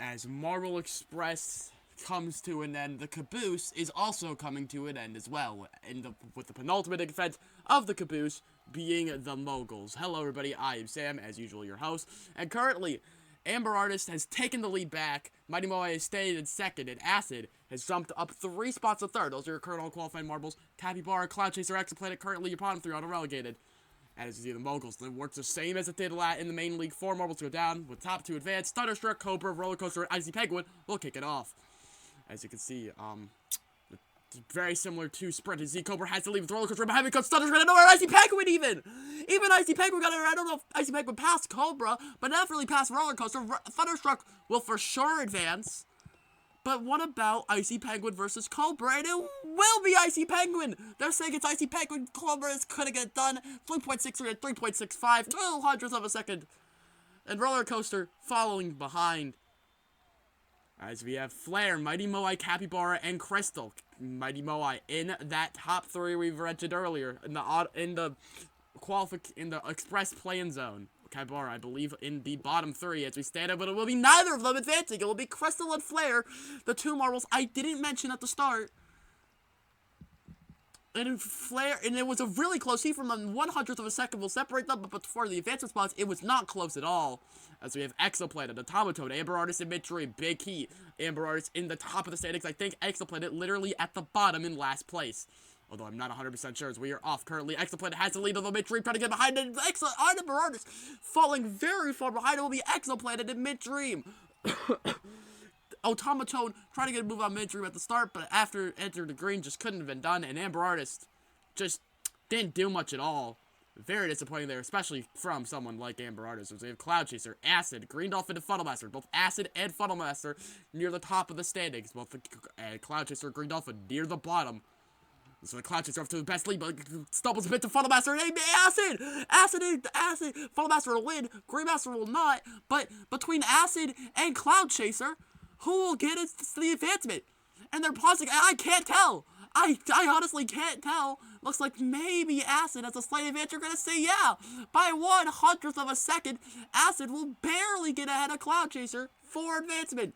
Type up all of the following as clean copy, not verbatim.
As Marble Express comes to an end, the Caboose is also coming to an end as well, with the penultimate event of the Caboose being the Moguls. Hello everybody, I am Sam, as usual your host, and currently, Amber Artist has taken the lead back, Mighty Moai has stayed in second, and Acid has jumped up 3 spots to third. Those are your current all-qualifying marbles. Capybara, Cloud Chaser, Exoplanet, currently your bottom 3 auto-relegated. And as you see, the Moguls, it works the same as it did in the main league. 4 marbles go down, with top 2 advance. Thunderstruck, Cobra, Roller Coaster, and Icy Penguin will kick it off. As you can see, very similar to Sprint. As Cobra has to leave with Roller Coaster behind because Thunderstruck, nowhere, Icy Penguin even Icy Penguin got it. I don't know if Icy Penguin passed Cobra, but definitely passed Roller Coaster. Thunderstruck will for sure advance. But what about Icy Penguin versus Cobra? And it will be Icy Penguin! They're saying it's Icy Penguin. Cobra is gonna get done. 3.63 and 3.65. 2 hundredths of a second. And Roller Coaster following behind. As we have Flare, Mighty Moai, Capybara, and Crystal. Mighty Moai in that top 3 we've mentioned earlier. In the Express play-in zone. Capybara, I believe, in the bottom 3 as we stand up, but it will be neither of them advancing. It will be Crystal and Flare, the 2 marbles I didn't mention at the start. And Flare, and it was a really close heat from them. 100th of a second will separate them, but for the advancement spots, it was not close at all. As we have Exoplanet, Automaton, Amber Artist, and Midtree, big heat. Amber Artist in the top of the standings. I think Exoplanet literally at the bottom in last place. Although I'm not 100% sure as we are off currently. Exoplanet has the lead of the Midstream trying to get behind it. Amber Artist falling very far behind. It will be Exoplanet in Midstream. Automaton trying to get a move on Midstream at the start, but after entering the green just couldn't have been done. And Amber Artist just didn't do much at all. Very disappointing there, especially from someone like Amber Artist. We have Cloud Chaser, Acid, Green Dolphin, and Funnel Master. Both Acid and Funnel Master near the top of the standings. Both Cloud Chaser and Green Dolphin near the bottom. So the Cloud Chaser off to the best lead, but stumbles a bit to Funnel Master, and Acid! Funnel Master will win, Green Master will not, but between Acid and Cloud Chaser, who will get it to the advancement? And they're pausing, I can't tell! I honestly can't tell. Looks like maybe Acid has a slight advantage. You're gonna say yeah! By 100th of a second, Acid will barely get ahead of Cloud Chaser for advancement.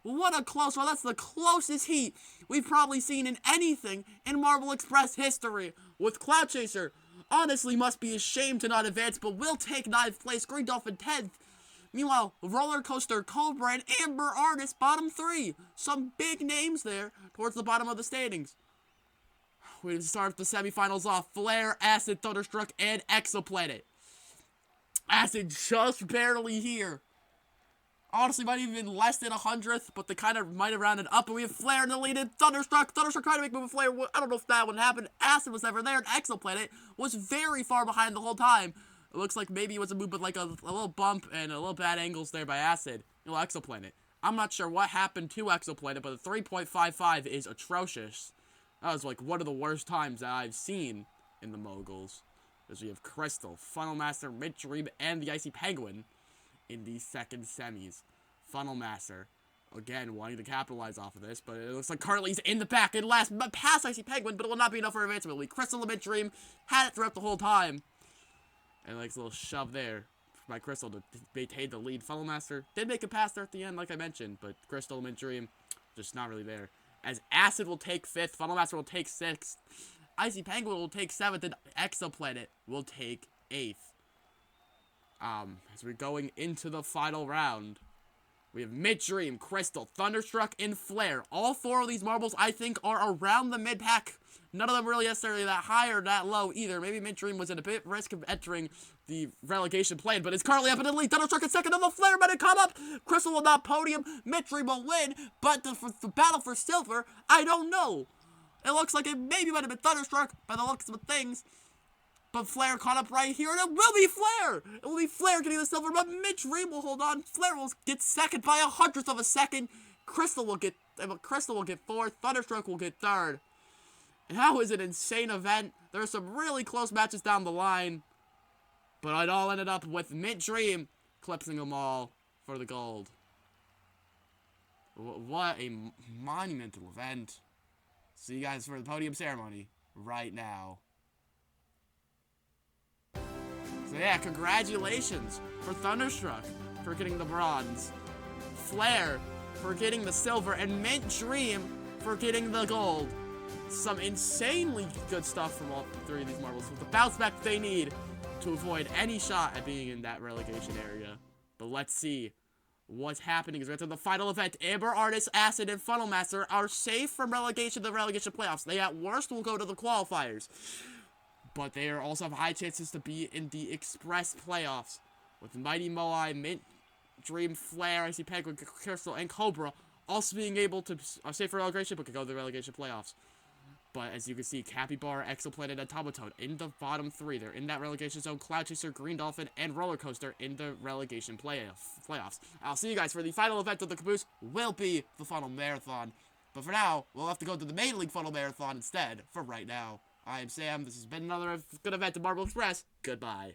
What a close one. That's the closest heat we've probably seen in anything in Marble Express history. With Cloud Chaser, honestly must be ashamed to not advance, but will take 9th place. Green Dolphin 10th. Meanwhile, Roller Coaster, Cobra, and Amber Artist, bottom 3. Some big names there towards the bottom of the standings. We start the semifinals off. Flare, Acid, Thunderstruck, and Exoplanet. Acid just barely here. Honestly, might even been less than 100th, but they kind of might have rounded up. And we have Flare in the lead and Thunderstruck. Thunderstruck trying to make a move with Flare. I don't know if that would happen. Acid was never there, and Exoplanet was very far behind the whole time. It looks like maybe it was a move, but like a little bump and a little bad angles there by Acid. You know, Exoplanet. I'm not sure what happened to Exoplanet, but the 3.55 is atrocious. That was like one of the worst times that I've seen in the Moguls. As we have Crystal, Funnel Master, Midstream, and the Icy Penguin in the second semis. Funnel Master, again, wanting to capitalize off of this, but it looks like Carly's in the back and last, past Icy Penguin, but it will not be enough for advancement. It will be Crystal and Midstream, had it throughout the whole time. And like a little shove there by Crystal to maintain the lead. Funnel Master did make a pass there at the end, like I mentioned, but Crystal and Midstream just not really there. As Acid will take 5th, Funnel Master will take 6th, Icy Penguin will take 7th, and Exoplanet will take 8th. As we're going into the final round, we have Midstream, Crystal, Thunderstruck, and Flare. All 4 of these marbles, I think, are around the mid-pack. None of them really necessarily that high or that low either. Maybe Midstream was at a bit risk of entering the relegation plane, but it's currently up in the lead. Thunderstruck in second, and the Flare might come up. Crystal will not podium. Midstream will win, but the battle for silver, I don't know. It looks like it maybe might have been Thunderstruck by the looks of things. But Flare caught up right here, and it will be Flare! It will be Flare getting the silver, but Midstream will hold on. Flare will get second by 100th of a second. Crystal will get 4th. Thunderstruck will get 3rd. And that was an insane event. There were some really close matches down the line. But it all ended up with Midstream clipping them all for the gold. What a monumental event. See you guys for the podium ceremony right now. So yeah, congratulations for Thunderstruck for getting the bronze. Flare for getting the silver, and Mint Dream for getting the gold. Some insanely good stuff from all three of these marbles with the bounce back they need to avoid any shot at being in that relegation area. But let's see what's happening as we enter the final event. Amber Artist, Acid, and Funnel Master are safe from relegation to the relegation playoffs. They at worst will go to the qualifiers, but they also have high chances to be in the Express playoffs with Mighty Moai, Mint Dream, Flare, Icy Penguin, Crystal, and Cobra also being able to are safe for relegation but can go to the relegation playoffs. But as you can see, Capybara, Exoplanet, and Tomatone in the bottom three. They're in that relegation zone. Cloud Chaser, Green Dolphin, and Roller Coaster in the relegation playoffs. I'll see you guys for the final event of the Caboose. Will be the Funnel Marathon. But for now, we'll have to go to the Main League Funnel Marathon instead for right now. I am Sam. This has been another good event of Marble Express. Goodbye.